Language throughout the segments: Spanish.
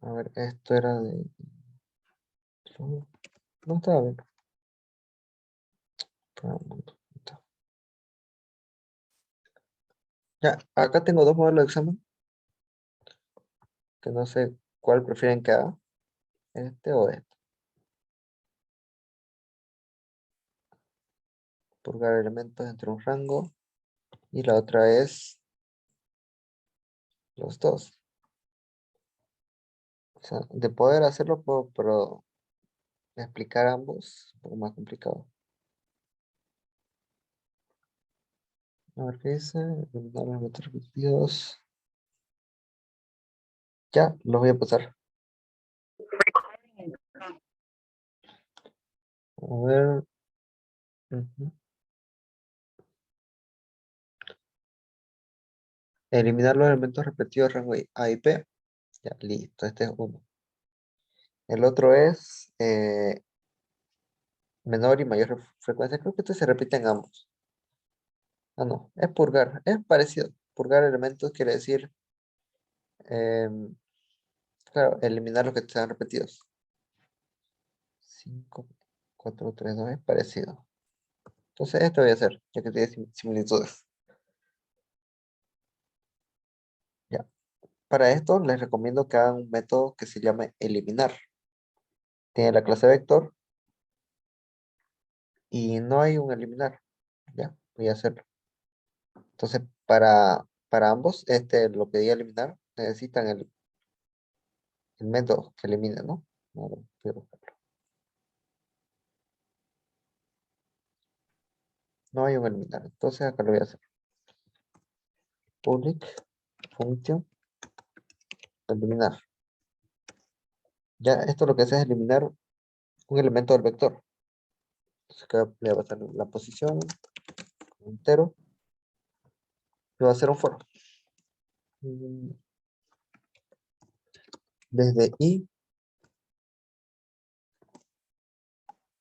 A ver, esto era de... No estaba bien. Ya, acá tengo dos modelos de examen, que no sé cuál prefieren que haga, este o este. Purgar elementos entre un rango, y la otra es los dos. O sea, de poder hacerlo, puedo, pero explicar ambos es un poco más complicado. A ver qué dice. Eliminar los elementos repetidos. Ya, los voy a pasar. A ver. Ujú. Eliminar los elementos repetidos rango A y P. Ya, listo. Este es uno. El otro es menor y mayor frecuencia. Creo que este se repite en ambos. Ah, no. Es purgar. Es parecido. Purgar elementos quiere decir, em, claro, eliminar los que sean repetidos. 5, 4, 3, 2 es parecido. Entonces, esto voy a hacer, ya que tiene similitudes. Ya. Para esto, les recomiendo que hagan un método que se llame eliminar. Tiene la clase vector y no hay un eliminar. Ya, voy a hacerlo. Entonces, para ambos, lo que diga eliminar, necesitan el método que elimine, ¿no? Ahora voy a buscarlo. No hay un eliminar. Entonces, acá lo voy a hacer. Public function eliminar. Ya, esto lo que hace es eliminar un elemento del vector. Entonces, acá le va a pasar la posición entero y va a hacer un for. Desde i,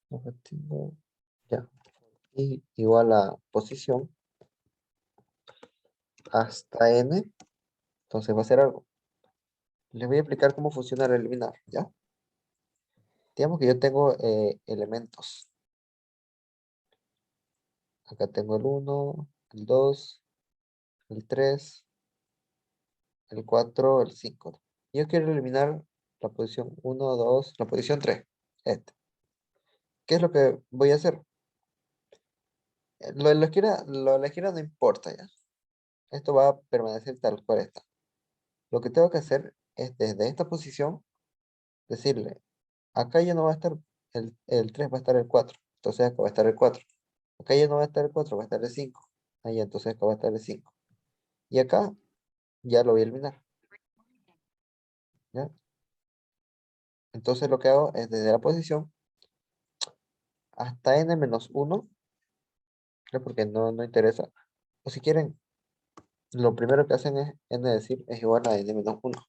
objetivo, ya, i igual a posición hasta n, entonces va a hacer algo. Les voy a explicar cómo funciona el eliminar, ¿ya? Digamos que yo tengo elementos. Acá tengo el 1, el 2, el 3, el 4, el 5. Yo quiero eliminar la posición 1, 2, la posición 3. Este. ¿Qué es lo que voy a hacer? Lo de la izquierda no importa, ¿ya? Esto va a permanecer tal cual está. Lo que tengo que hacer es desde esta posición decirle, acá ya no va a estar el 3, va a estar el 4. Entonces acá va a estar el 4. Acá ya no va a estar el 4, va a estar el 5. Ahí entonces acá va a estar el 5. Y acá ya lo voy a eliminar. ¿Ya? Entonces lo que hago es desde la posición hasta n-1, ¿ya? Porque no interesa. O si quieren, lo primero que hacen es n decir es igual a n-1.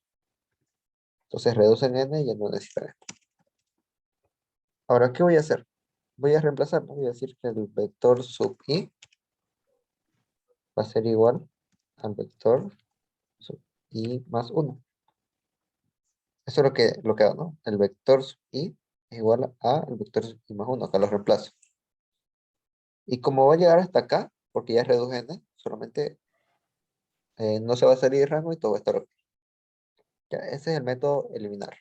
Entonces reducen n y ya no necesitan esto. Ahora, ¿qué voy a hacer? Voy a reemplazar, voy a decir que el vector sub i va a ser igual al vector sub i más 1. Eso es lo que hago, ¿no? El vector sub i es igual a el vector sub i más 1. Acá lo reemplazo. Y como va a llegar hasta acá, porque ya reduje n, solamente no se va a salir de rango y todo va a estar ok. Ya, ese es el método eliminar.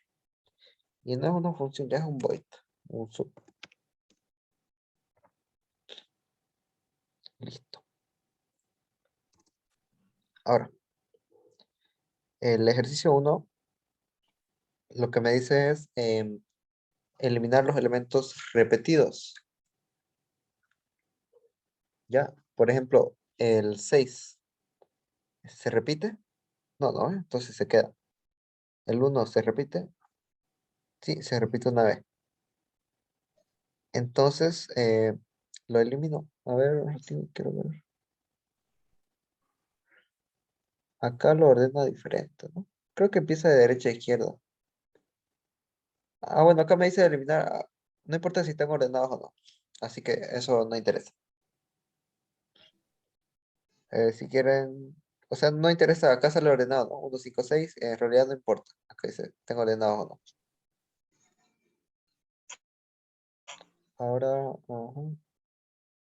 Y no es una función, ya es un void, un sub. Listo. Ahora, el ejercicio 1 lo que me dice es eliminar los elementos repetidos. ¿Ya? Por ejemplo, el 6 ¿se repite? No, no, entonces se queda. El 1 se repite. Sí, se repite una vez. Entonces, lo elimino. A ver, quiero ver. Acá lo ordena diferente, ¿no? Creo que empieza de derecha a izquierda. Ah, bueno, acá me dice eliminar. No importa si están ordenados o no. Así que eso no interesa. Si quieren, O sea, no interesa, acá sale ordenado, ¿no? 1, 5, 6, en realidad no importa. Acá dice, tengo ordenado o no. Ahora, ujú,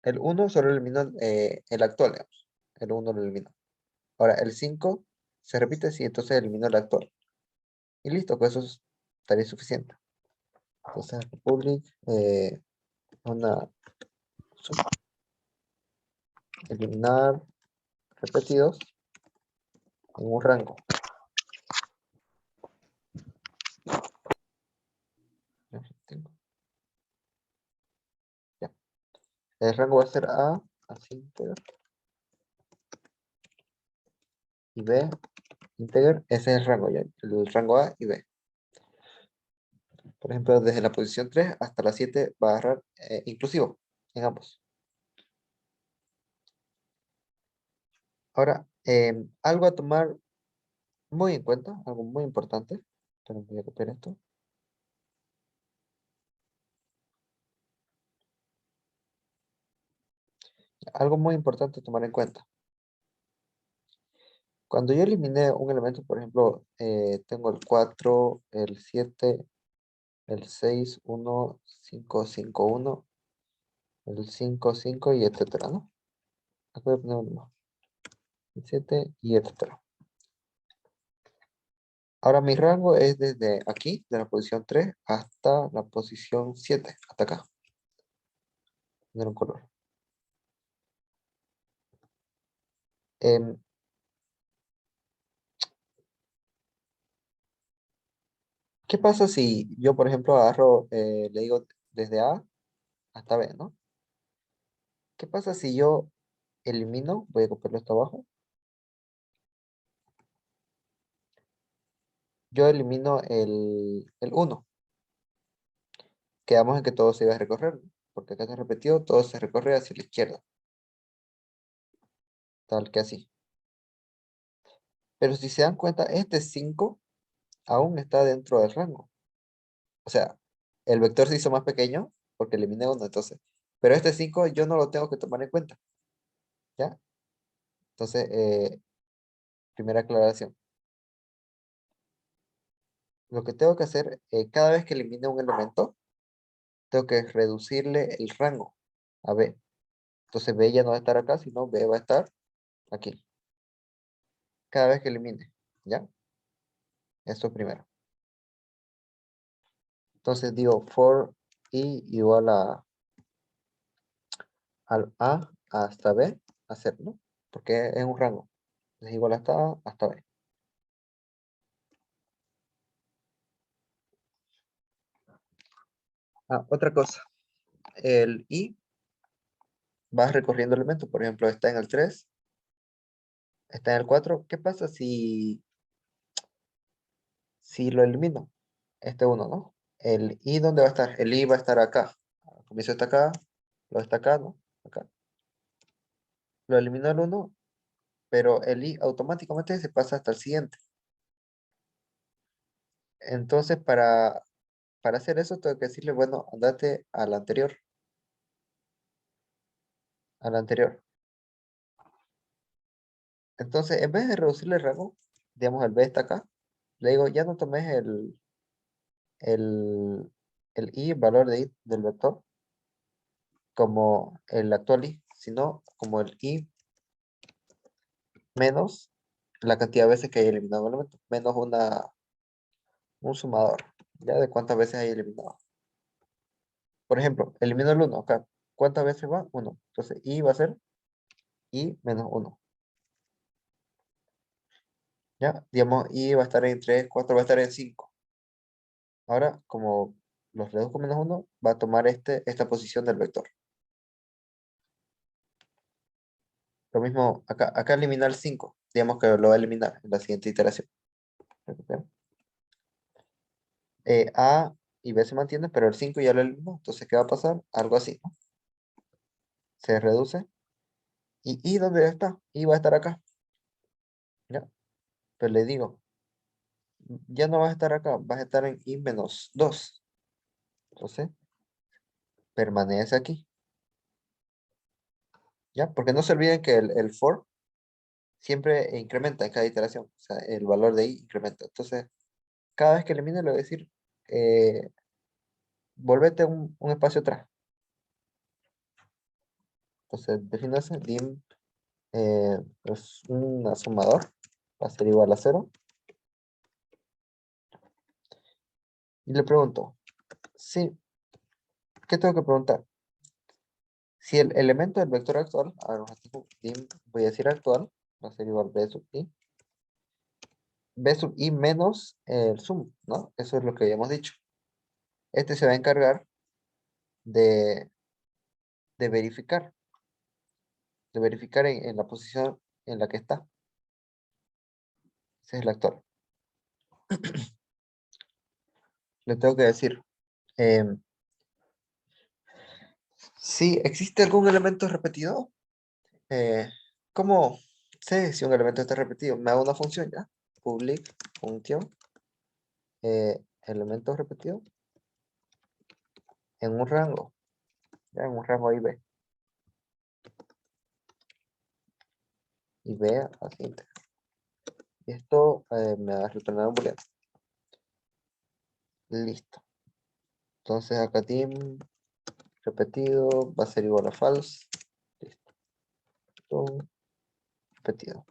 el 1 solo eliminó el actual, digamos. El 1 lo eliminó. Ahora, el 5 se repite, sí, entonces eliminó el actual. Y listo, pues eso estaría suficiente. Entonces, public, una eliminar repetidos en un rango. Ya. El rango va a ser A, así integer, y B, integer. Ese es el rango, ya. El rango A y B. Por ejemplo, desde la posición 3 hasta la 7 va a agarrar inclusivo en ambos. Ahora, algo a tomar muy en cuenta, algo muy importante. Pero voy a copiar esto. Algo muy importante a tomar en cuenta. Cuando yo eliminé un elemento, por ejemplo, tengo el 4, el 7, el 6, 1, 5, 5, 1, el 5, 5 y etcétera, ¿no? Acá voy a poner uno más. El 7 y etcétera. Ahora mi rango es desde aquí, de la posición 3, hasta la posición 7, hasta acá. Poner un color. Em, ¿Qué pasa si yo, por ejemplo, agarro, le digo desde A hasta B, ¿no? ¿Qué pasa si yo elimino, voy a copiarlo hasta abajo, yo elimino el 1? Quedamos en que todo se iba a recorrer, ¿no? Porque acá se repetió, todo se recorre hacia la izquierda, tal que así. Pero si se dan cuenta, este 5 aún está dentro del rango. O sea, el vector se hizo más pequeño porque eliminé uno, entonces. Pero este 5 yo no lo tengo que tomar en cuenta, ¿ya? Entonces, primera aclaración. Lo que tengo que hacer, cada vez que elimine un elemento, tengo que reducirle el rango a B. Entonces B ya no va a estar acá, sino B va a estar aquí. Cada vez que elimine, ¿ya? Esto primero. Entonces digo for i igual al A hasta B, hacerlo, porque es un rango. Es igual hasta A hasta B. Ah, otra cosa. El i va recorriendo elementos. Por ejemplo, está en el 3, está en el 4. ¿Qué pasa si lo elimino? Este uno, ¿no? El i, ¿dónde va a estar? El i va a estar acá. Al comienzo está acá, lo está acá, ¿no? Acá. Lo eliminó el uno, pero el i automáticamente se pasa hasta el siguiente. Entonces, para hacer eso, tengo que decirle, bueno, andate al anterior. Entonces, en vez de reducirle el rango, digamos, el b está acá, le digo, ya no tomes el, el i, valor de i del vector, como el actual i, sino como el i menos la cantidad de veces que hay eliminado un elemento, menos un sumador, ya de cuántas veces hay eliminado. Por ejemplo, elimino el uno acá. ¿Cuántas veces va? Uno. Entonces, i va a ser i menos uno. ¿Ya? Digamos, i va a estar en 3, 4 va a estar en 5. Ahora, como los reduzco menos uno, va a tomar esta posición del vector. Lo mismo, acá eliminar el 5. Digamos que lo va a eliminar en la siguiente iteración. Recupero. A y B se mantienen, pero el 5 ya lo eliminó. Entonces, ¿qué va a pasar? Algo así, ¿no? Se reduce. ¿Y I dónde está? I va a estar acá. ¿Ya? Pero le digo, ya no vas a estar acá, vas a estar en I menos 2. Entonces, permanece aquí. ¿Ya? Porque no se olviden que el for siempre incrementa en cada iteración. O sea, el valor de i incrementa. Entonces, cada vez que elimine le voy a decir, volvete un espacio atrás. Entonces, defino ese dim, es un sumador, va a ser igual a 0. Y le pregunto, sí, ¿qué tengo que preguntar? Si el elemento del vector actual, a ver, dim, voy a decir actual, va a ser igual b sub i. B sub i menos el sum, ¿no? Eso es lo que habíamos dicho. Este se va a encargar de, de verificar, en la posición en la que está. Ese es el actual. Le tengo que decir, em, si existe algún elemento repetido, ¿cómo sé si un elemento está repetido? Me hago una función ya, public función, elemento repetido en un rango, ya en un rango IB. Y B así. Y esto me va a retornar un booleano. Listo. Entonces acá team repetido va a ser igual a false. Listo. Todo repetido.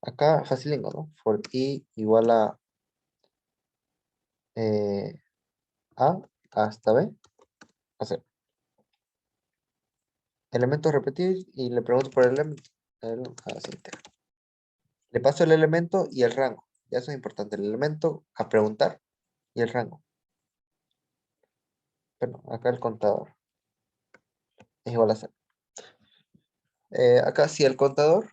Acá facilingo, ¿no? For i igual eh, a hasta b. Hacer elementos repetidos y le pregunto por el elemento. Así, le paso el elemento y el rango. Ya eso es importante. El elemento a preguntar y el rango. Bueno, acá el contador es igual a 0. Acá si el contador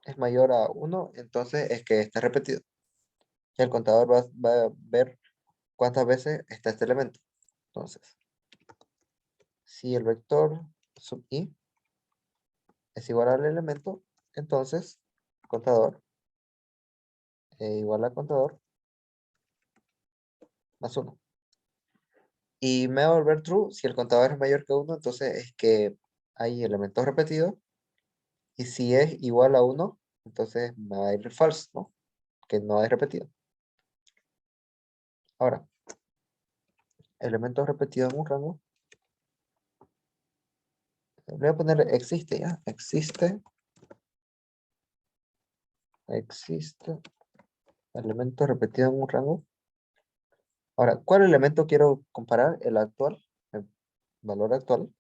es mayor a 1, entonces es que está repetido. Y el contador va a ver cuántas veces está este elemento. Entonces, si el vector sub i es igual al elemento, entonces contador igual a contador más 1. Y me va a volver true si el contador es mayor que 1, entonces es que hay elementos repetidos. Y si es igual a 1, entonces me va a ir false, ¿no? Que no es repetido. Ahora, elementos repetidos en un rango. Le voy a poner existe, ¿ya? Existe elemento repetido en un rango. Ahora, ¿cuál elemento quiero comparar? El actual, el valor actual,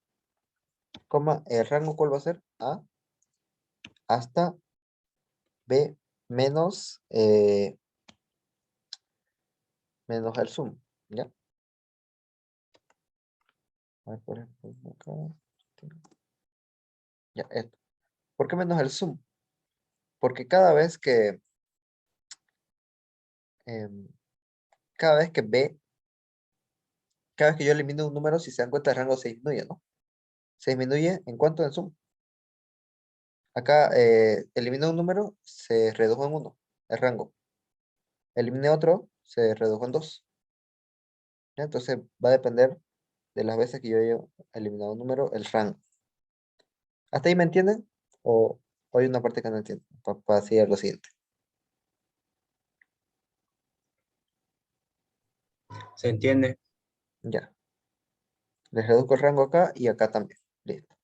coma, el rango, ¿cuál va a ser? A hasta B menos, menos el sum, ¿ya? A ver, por ejemplo, acá. Ya, esto. ¿Por qué menos el sum? Porque em, cada vez que B, cada vez que yo elimino un número, si se dan cuenta, el rango se disminuye, ¿no? Se disminuye en cuanto en sum. Acá eliminé un número, se redujo en 1, el rango. Eliminé otro, se redujo en 2. Entonces va a depender de las veces que yo haya eliminado un número, el rango. ¿Hasta ahí me entienden? ¿O hay una parte que no entiendo? Para seguir lo siguiente. ¿Se entiende? Ya. Les reduzco el rango acá y acá también. Listo.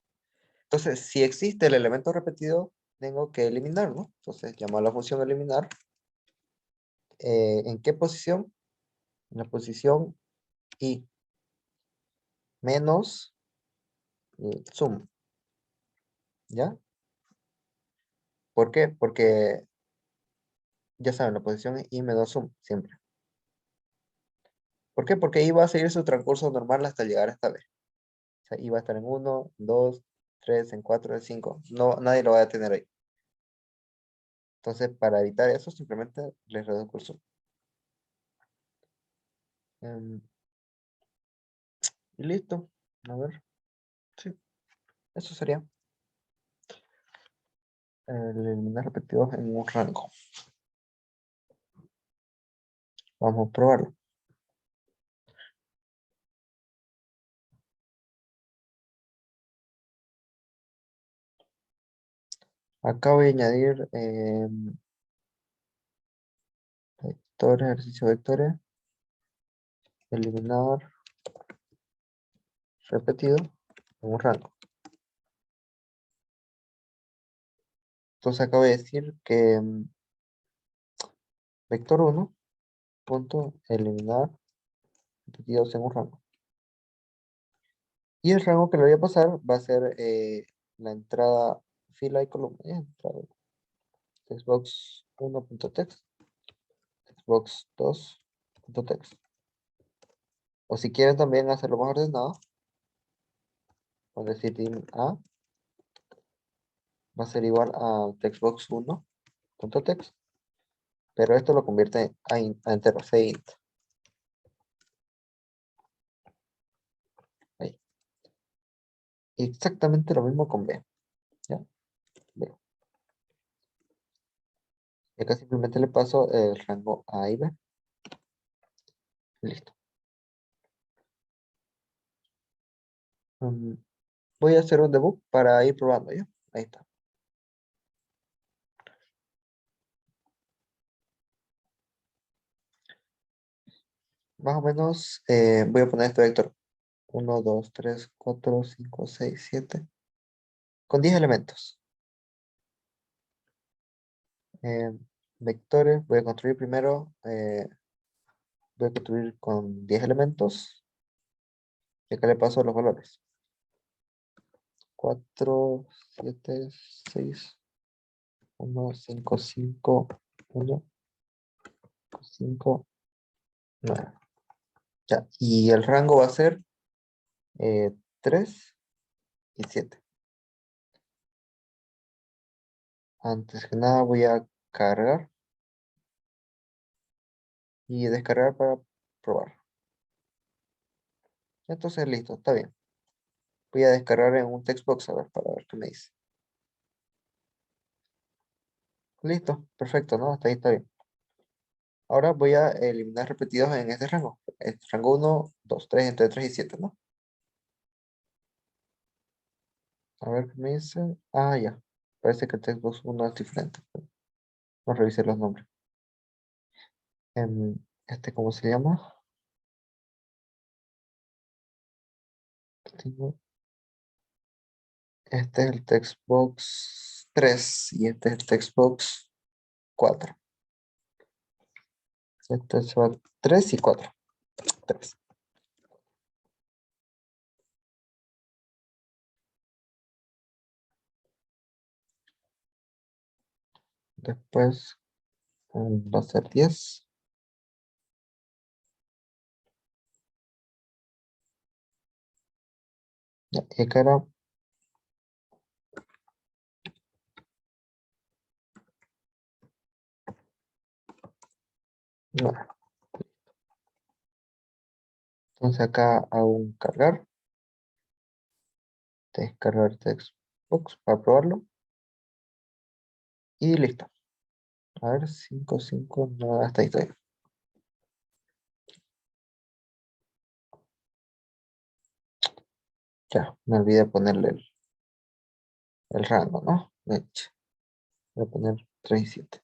Entonces, si existe el elemento repetido, tengo que eliminarlo. Entonces, llamo a la función eliminar. ¿En qué posición? En la posición i menos sum. ¿Ya? ¿Por qué? Porque ya saben, la posición es i menos sum, siempre. ¿Por qué? Porque i va a seguir su transcurso normal hasta llegar a esta vez. O sea, i va a estar en 1, 2, 3, en 4, en 5. No, nadie lo va a detener ahí. Entonces, para evitar eso, simplemente les reduzco el sum. Y listo. A ver. Sí, eso sería. Eliminar repetidos en un rango. Vamos a probarlo. Acá voy a añadir vectores, ejercicio vectores, eliminar repetido en un rango. Entonces acá voy a decir que vector 1 punto eliminar repetidos en un rango. Y el rango que le voy a pasar va a ser la entrada fila y columna. ¿Ya? Entrada textbox 1.text, textbox 2.text. O si quieren también hacerlo más ordenado, con decir dim A va a ser igual a textbox 1.text, pero esto lo convierte a entero, int. Ahí. Exactamente lo mismo con B. ¿Ya? B. Y acá simplemente le paso el rango A y B. Listo. Voy a hacer un debug para ir probando, ¿ya? Ahí está. Más o menos voy a poner este vector 1, 2, 3, 4, 5, 6, 7 con 10 elementos. Eh, Vectores, voy a construir primero, voy a construir con 10 elementos y acá le paso los valores. 4, 7, 6, 1, 5, 5, 1, 5, 9. Ya, y el rango va a ser 3 y 7. Antes que nada voy a cargar y descargar para probar. Entonces listo, está bien. Voy a descargar en un textbox a ver para ver qué me dice. Listo, perfecto, ¿no? Hasta ahí está bien. Ahora voy a eliminar repetidos en este rango. Este rango 1, 2, 3, entre 3 y 7, ¿no? A ver qué me dice. Ah, ya. Parece que el textbox 1 es diferente. No revisé los nombres. ¿Cómo se llama? Este es el textbox 3 y este es el textbox 4. Este es 3 y 4. 3. Después va a ser 10. Ya, y acá era 9. Entonces acá hago un cargar, descargar textbox para probarlo y listo. A ver, 5, 5, no, hasta ahí estoy. Ya, me olvidé ponerle el rango, ¿no? Mech. Voy a poner 3 y 7.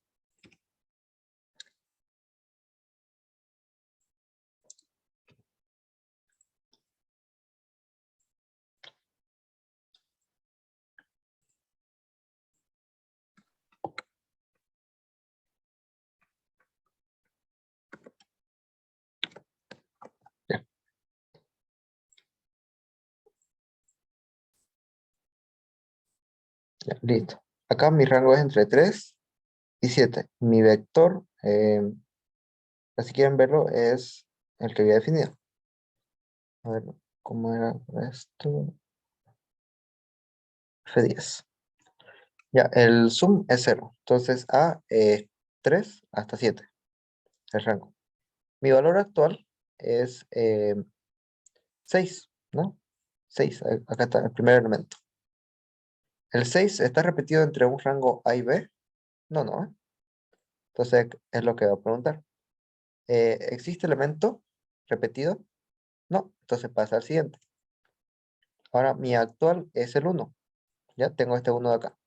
Ya, ya, listo. Acá mi rango es entre 3 y 7. Mi vector, si quieren verlo, es el que había definido. A ver, ¿cómo era esto? F10. Ya, el sum es 0. Entonces A es 3 hasta 7, el rango. Mi valor actual es 6, ¿no? 6, acá está el primer elemento. ¿El 6 está repetido entre un rango A y B? No, no, ¿eh? Entonces es lo que va a preguntar. ¿Existe elemento repetido? No, entonces pasa al siguiente. Ahora mi actual es el 1. Ya tengo este 1 de acá.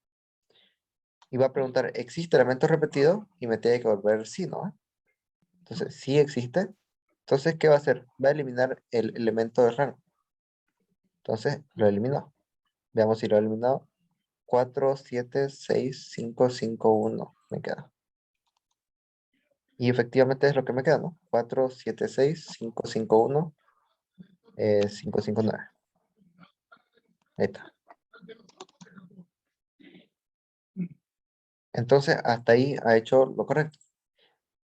Y va a preguntar, ¿existe elemento repetido? Y me tiene que volver sí, ¿no? Entonces, sí existe. Entonces, ¿qué va a hacer? Va a eliminar el elemento de rango. Entonces, lo eliminó. Veamos si lo ha eliminado. 4, 7, 6, 5, 5, 1. Me queda. Y efectivamente es lo que me queda, ¿no? 4, 7, 6, 5, 5, 1, 5, 5, 9. Ahí está. Entonces, hasta ahí ha hecho lo correcto.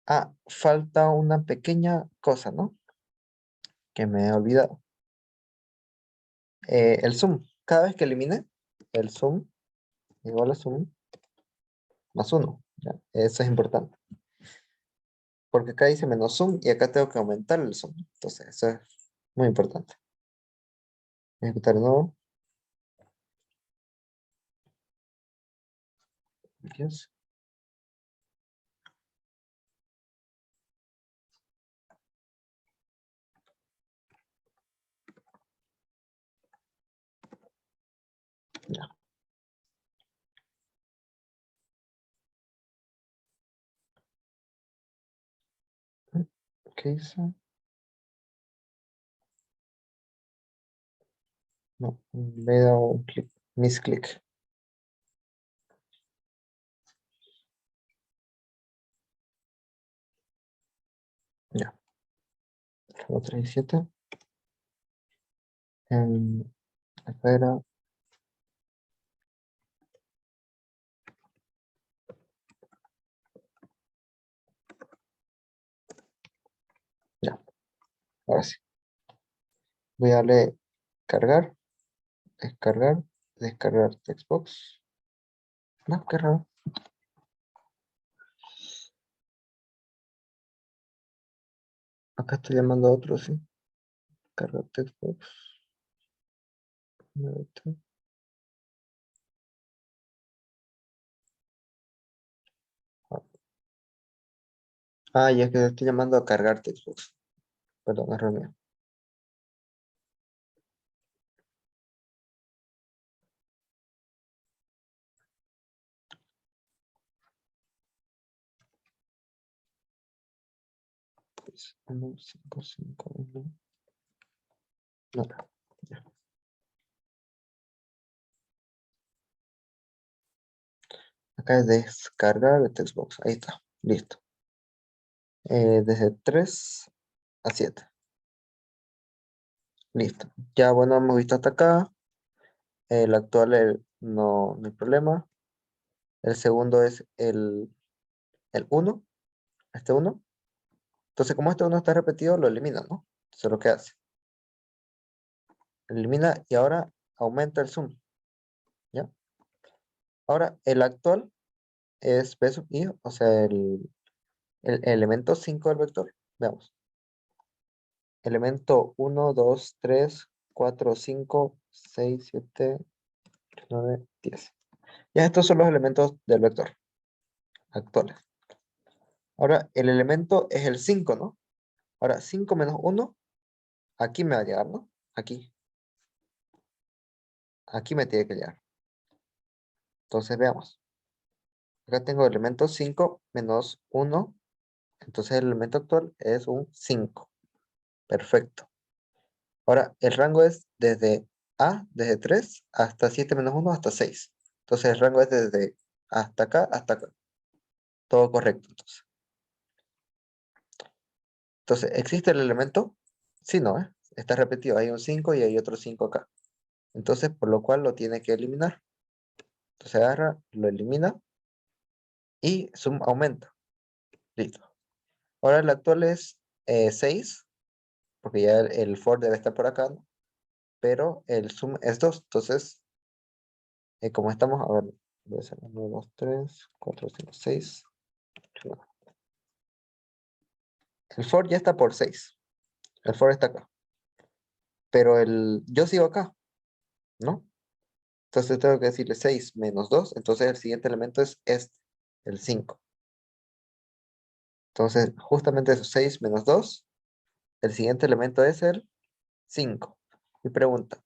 Ah, falta una pequeña cosa, ¿no? Que me he olvidado. El zoom. Cada vez que elimine, el zoom igual a zoom más 1. Eso es importante. Porque acá dice menos zoom y acá tengo que aumentar el zoom. Entonces, eso es muy importante. Ejecutar de nuevo. Yes. Ya. ¿Qué hice? No, le he dado un clic, misclick. Ya. 37. Acá era. Ya, ahora sí. Voy a darle cargar, descargar, descargar textbox. No, qué raro. Acá estoy llamando a otro, sí. Cargar textbox. Ah, ya que estoy llamando a cargar textbox. Perdón, error mío. Pues, 1, 5, 5, 1. No, ya. Acá es descargar el textbox. Ahí está. Listo. Desde 3 a 7. Listo. Ya, bueno, hemos visto hasta acá. El actual no hay problema. El segundo es el 1. Este 1. Entonces, como este 1 está repetido, lo elimina, ¿no? Eso es lo que hace. Elimina y ahora aumenta el zoom. ¿Ya? Ahora, el actual es B sub I, o sea, el elemento 5 del vector. Veamos. Elemento 1, 2, 3, 4, 5, 6, 7, 9, 10. Ya estos son los elementos del vector actuales. Ahora, el elemento es el 5, ¿no? Ahora, 5 menos 1, aquí me va a llegar, ¿no? Aquí. Aquí me tiene que llegar. Entonces, veamos. Acá tengo el elemento 5 menos 1. Entonces, el elemento actual es un 5. Perfecto. Ahora, el rango es desde 3 hasta 7 menos 1 hasta 6. Entonces, el rango es desde hasta acá hasta acá. Todo correcto, entonces. Entonces, ¿existe el elemento? Sí, no, ¿eh? Está repetido. Hay un 5 y hay otro 5 acá. Entonces, por lo cual lo tiene que eliminar. Entonces, agarra, lo elimina y zoom aumenta. Listo. Ahora el actual es 6, porque ya el for debe estar por acá, ¿no? Pero el zoom es 2. Entonces, como estamos, a ver, debe ser 1, 2, 3, 4, 5, 6. El for ya está por 6. El for está acá. Pero yo sigo acá, ¿no? Entonces tengo que decirle 6 menos 2. Entonces el siguiente elemento es este, el 5. Entonces, justamente esos 6 menos 2. El siguiente elemento es el 5. Mi pregunta,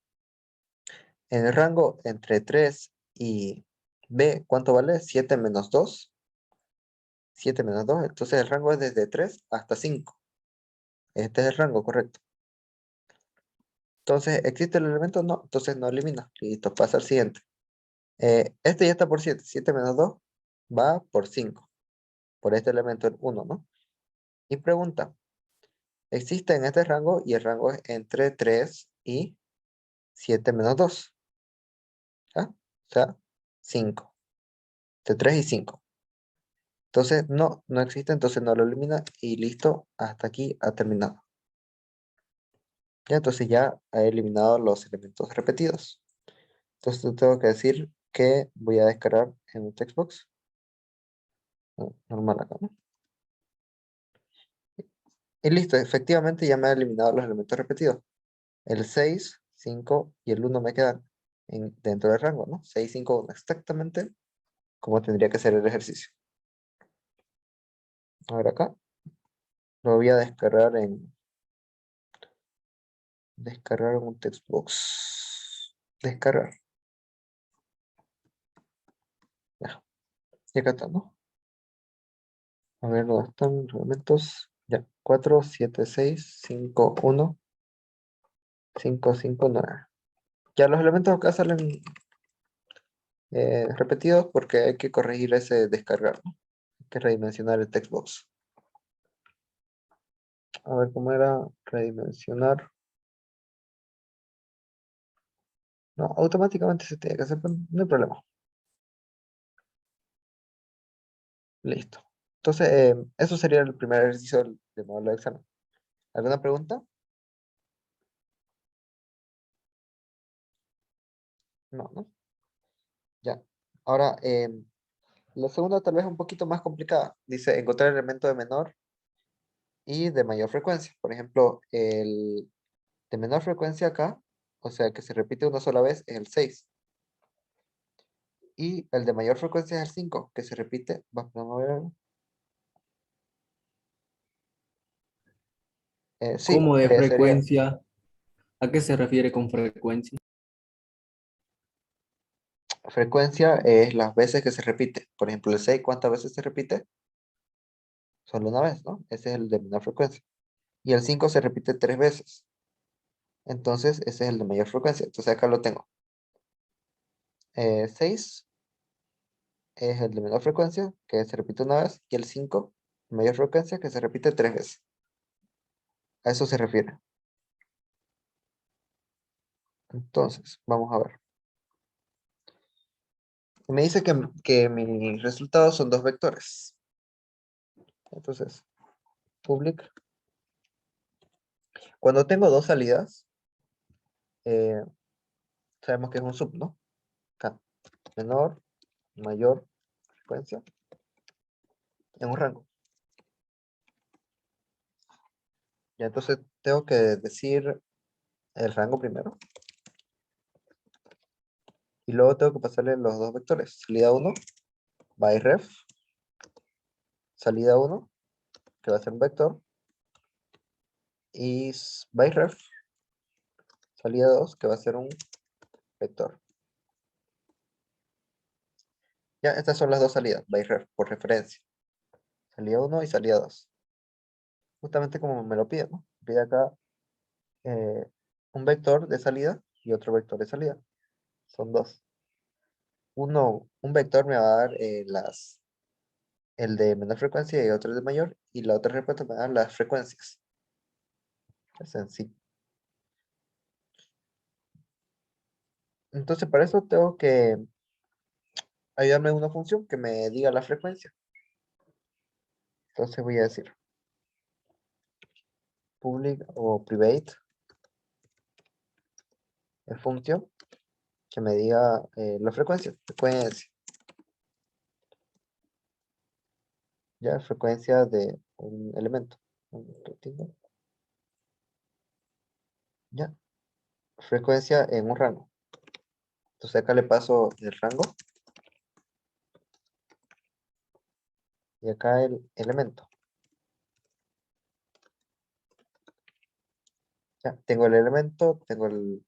en el rango entre 3 y B, ¿cuánto vale? 7 menos 2. 7 menos 2. Entonces el rango es desde 3 hasta 5. Este es el rango, correcto. Entonces, ¿existe el elemento? No. Entonces no elimina. Listo, pasa al siguiente. Este ya está por 7. 7 menos 2 va por 5. Por este elemento el 1, ¿no? Y pregunta, existe en este rango y el rango es entre 3 y 7 menos 2. ¿Ah? O sea, 5. De 3 y 5. Entonces, no existe, entonces no lo elimina y listo, hasta aquí ha terminado. Ya, entonces ya ha eliminado los elementos repetidos. Entonces tengo que decir que voy a descargar en un textbox. Normal acá, ¿no? Y listo, efectivamente ya me ha eliminado los elementos repetidos. El 6, 5 y el 1 me quedan dentro del rango, ¿no? 6, 5, 1, exactamente como tendría que ser el ejercicio. A ver acá, lo voy a descargar en un textbox. Descargar. Ya, y acá está, ¿no? A ver, ¿dónde están los elementos? Ya, 4, 7, 6, 5, 1, 5, 5, 9. Ya los elementos acá salen repetidos porque hay que corregir ese descargar, ¿no? Hay que redimensionar el textbox. A ver cómo era redimensionar. No, automáticamente se tiene que hacer, pero no hay problema. Listo. Entonces, eso sería el primer ejercicio del modelo de examen. ¿Alguna pregunta? No, ¿no? Ya. Ahora, la segunda tal vez un poquito más complicada. Dice encontrar el elemento de menor y de mayor frecuencia. Por ejemplo, el de menor frecuencia acá, o sea, que se repite una sola vez, es el 6. Y el de mayor frecuencia es el 5, que se repite. Vamos a ver. Sí, ¿Cómo de sería frecuencia? ¿A qué se refiere con frecuencia? frecuencia, es las veces que se repite. Por ejemplo, el 6, ¿cuántas veces se repite? Solo una vez, ¿no? Ese es el de menor frecuencia. Y el 5 se repite 3 veces. Entonces, ese es el de mayor frecuencia. Entonces, acá lo tengo. 6 es el de menor frecuencia, que se repite una vez. Y el 5, mayor frecuencia, que se repite 3 veces. A eso se refiere. Entonces, vamos a ver. Me dice que mis resultados son dos vectores. Entonces, public. Cuando tengo dos salidas, eh, sabemos que es un sub, ¿no? Acá, menor, mayor frecuencia, en un rango. Ya, entonces tengo que decir el rango primero. Y luego tengo que pasarle los dos vectores. Salida 1, by ref. Salida 1, que va a ser un vector. Y by ref. Salida 2, que va a ser un vector. Ya, estas son las dos salidas, by ref, por referencia. Salida 1 y salida 2. Justamente como me lo pide, ¿no? Me pide acá un vector de salida y otro vector de salida. Son dos. Un vector me va a dar el de menor frecuencia y otro de mayor, y la otra respuesta me va a dar las frecuencias. Es sencillo. Entonces, para eso tengo que ayudarme a una función que me diga la frecuencia. Entonces voy a decir public o private función que me diga la frecuencia. Frecuencia. Ya, frecuencia de un elemento. Ya, frecuencia en un rango. Entonces acá le paso el rango y acá el elemento. Ya, tengo el elemento, tengo el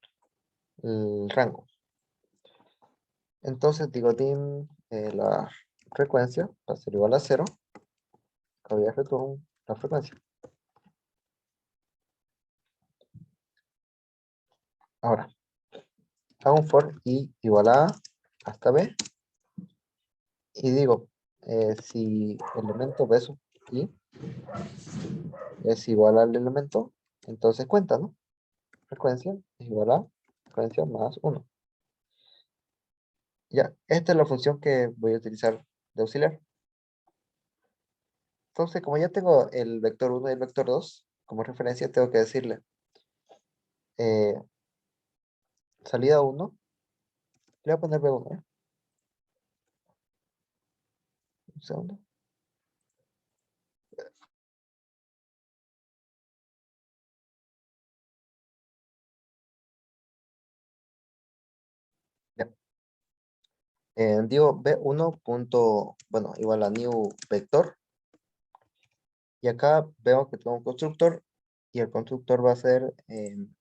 rango. Entonces digo dim, la frecuencia va a ser igual a 0. Acá voy a return la frecuencia. Ahora, hago un for i igual a hasta b. Y digo, si el elemento b sub i es igual al elemento, entonces cuenta, ¿no? Frecuencia es igual a frecuencia más 1. Ya, esta es la función que voy a utilizar de auxiliar. Entonces, como ya tengo el vector 1 y el vector 2 como referencia, tengo que decirle eh, salida 1, le voy a poner B1, ¿eh? Un segundo. Ya. Digo B1 punto, bueno, igual a new vector. Y acá veo que tengo un constructor y el constructor va a ser n,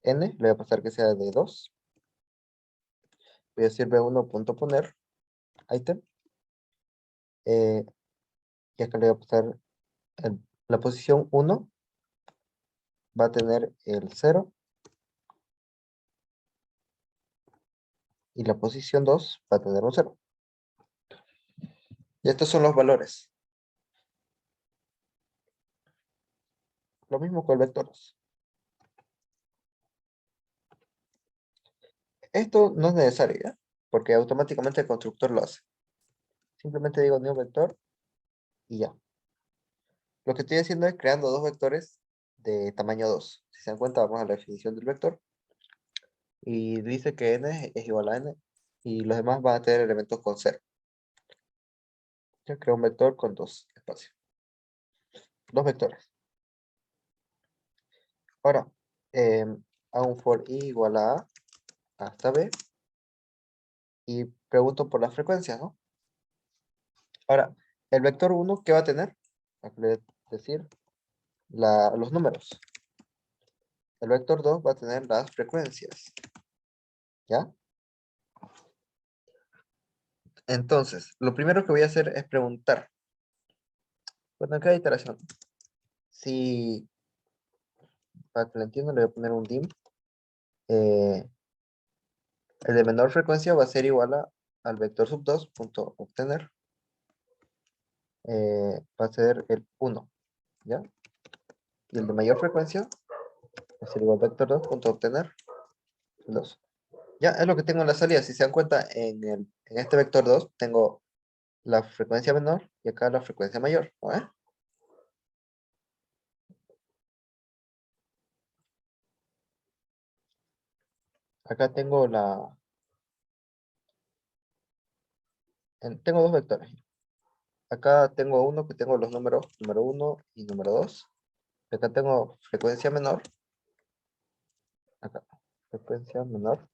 le voy a pasar que sea de 2. Voy a decir B1 punto poner item. Y acá le voy a pasar la posición 1 va a tener el 0 y la posición 2 va a tener un 0. Y estos son los valores. Lo mismo con el vector 2. Esto no es necesario, ¿ya? Porque automáticamente el constructor lo hace. Simplemente digo new vector y ya. Lo que estoy haciendo es creando dos vectores de tamaño 2. Si se dan cuenta, vamos a la definición del vector. Y dice que n es igual a n. Y los demás van a tener elementos con 0. Yo creo un vector con dos espacios. Dos vectores. Ahora, hago un for i igual a hasta b. Y pregunto por las frecuencias, ¿no? Ahora, el vector 1, ¿qué va a tener? Aquí le voy a decir los números. El vector 2 va a tener las frecuencias. ¿Ya? Entonces, lo primero que voy a hacer es preguntar. Bueno, en cada iteración. Si, para que lo entienda, le voy a poner un dim. eh, el de menor frecuencia va a ser igual al vector sub 2 punto obtener. Va a ser el 1. ¿Ya? Y el de mayor frecuencia va a ser igual al vector 2 punto obtener el 2. Ya, es lo que tengo en la salida. Si se dan cuenta, en este vector 2 tengo la frecuencia menor y acá la frecuencia mayor. ¿No ves? Acá tengo tengo dos vectores. Acá tengo uno que tengo los números número 1 y número 2. Acá tengo frecuencia menor. Acá, frecuencia menor.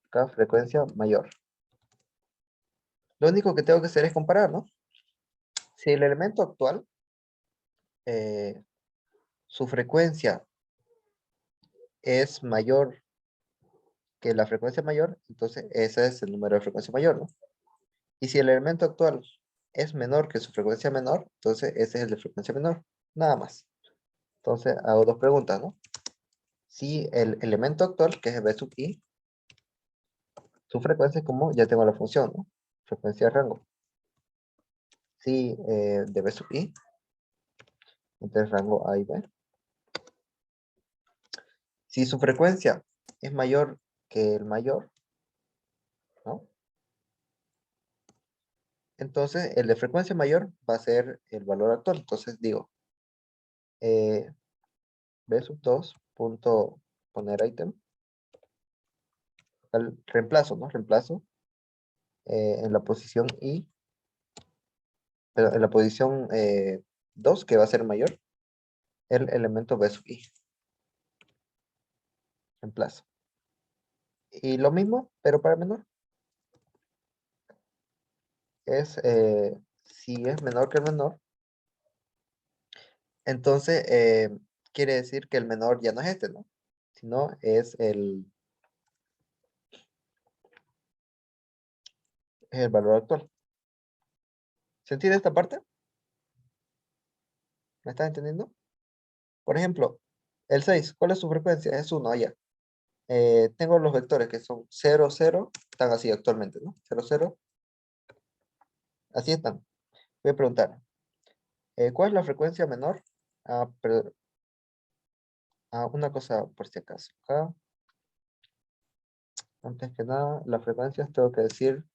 Acá, frecuencia mayor. Lo único que tengo que hacer es comparar, ¿no? Si el elemento actual, eh, su frecuencia es mayor que la frecuencia mayor, entonces ese es el número de frecuencia mayor, ¿no? Y si el elemento actual es menor que su frecuencia menor, entonces ese es el de frecuencia menor. Nada más. Entonces hago dos preguntas, ¿no? Si el elemento actual, que es b sub i, su frecuencia es como, ya tengo la función, ¿no? Frecuencia de rango. Si de b sub i, entonces rango a y b. Si su frecuencia es mayor que el mayor, ¿no? Entonces el de frecuencia mayor va a ser el valor actual. Entonces digo, eh, b sub 2 punto poner item, al reemplazo, ¿no? Reemplazo en la posición i, pero en la posición 2, que va a ser mayor, el elemento b sub i, reemplazo. Y lo mismo, pero para menor, es si es menor que el menor, entonces quiere decir que el menor ya no es este, ¿no? Sino es el es el valor actual. ¿Se entiende esta parte? ¿Me estás entendiendo? Por ejemplo, el 6, ¿cuál es su frecuencia? Es 1, allá. Tengo los vectores que son 0, 0, están así actualmente, ¿no? 0, 0, así están. Voy a preguntar, ¿cuál es la frecuencia menor? Pero, una cosa por si acaso. Acá, antes que nada, las frecuencias tengo que decir,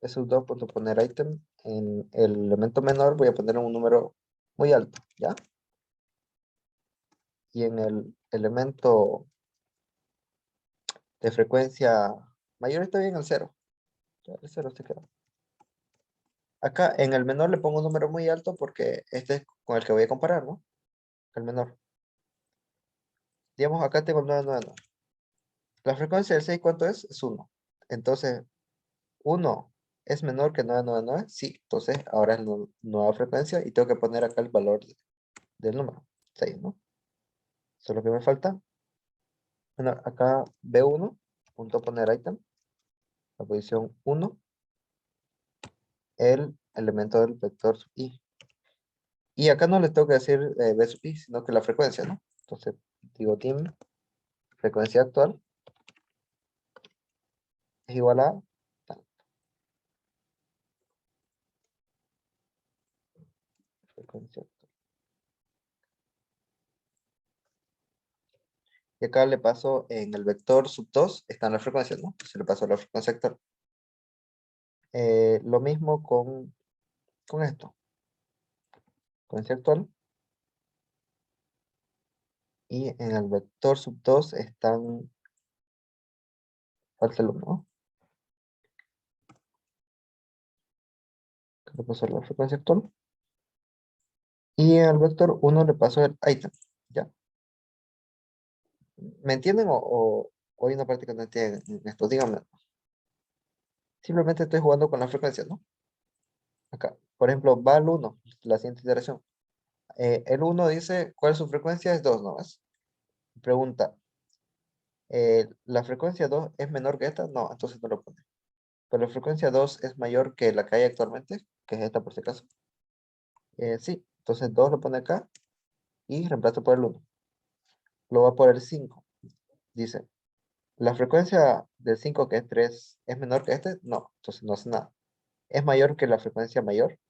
esos dos, punto poner item. En el elemento menor voy a poner un número muy alto, ¿ya? Y en el elemento de frecuencia mayor está bien el 0. El 0 se queda. Acá en el menor le pongo un número muy alto porque este es con el que voy a comparar, ¿no? El menor. Digamos, acá tengo el 999. La frecuencia del 6, ¿cuánto es? Es 1. Entonces, 1 es menor que 999. Sí, entonces ahora es nueva frecuencia y tengo que poner acá el valor del número, 6, ¿no? Eso es lo que me falta. Bueno, acá B1, punto poner item, la posición 1, el elemento del vector sub i. Y acá no le tengo que decir B sub i, sino que la frecuencia, ¿no? Entonces, digo dim, frecuencia actual es igual a tal, frecuencia actual. Y acá le paso en el vector sub 2, están las frecuencias, ¿no? Se le paso la frecuencia actual. Lo mismo con esto, frecuencia actual. Y en el vector sub 2 están, falta el 1, que le paso la frecuencia actual. Y en el vector 1 le paso el item, ¿ya? ¿Me entienden o hay una parte que no entienden en esto? Díganme. Simplemente estoy jugando con la frecuencia, ¿no? Acá, por ejemplo, va al 1, la siguiente iteración. El 1 dice, ¿cuál es su frecuencia? Es 2, ¿no? Pregunta, ¿la frecuencia 2 es menor que esta? No, entonces no lo pone. Pero la frecuencia 2 es mayor que la que hay actualmente, que es esta por si acaso. Sí, entonces 2 lo pone acá y reemplazo por el 1. Lo va por el 5. Dice, ¿la frecuencia del 5 que es 3 es menor que este? No, entonces no hace nada. ¿Es mayor que la frecuencia mayor?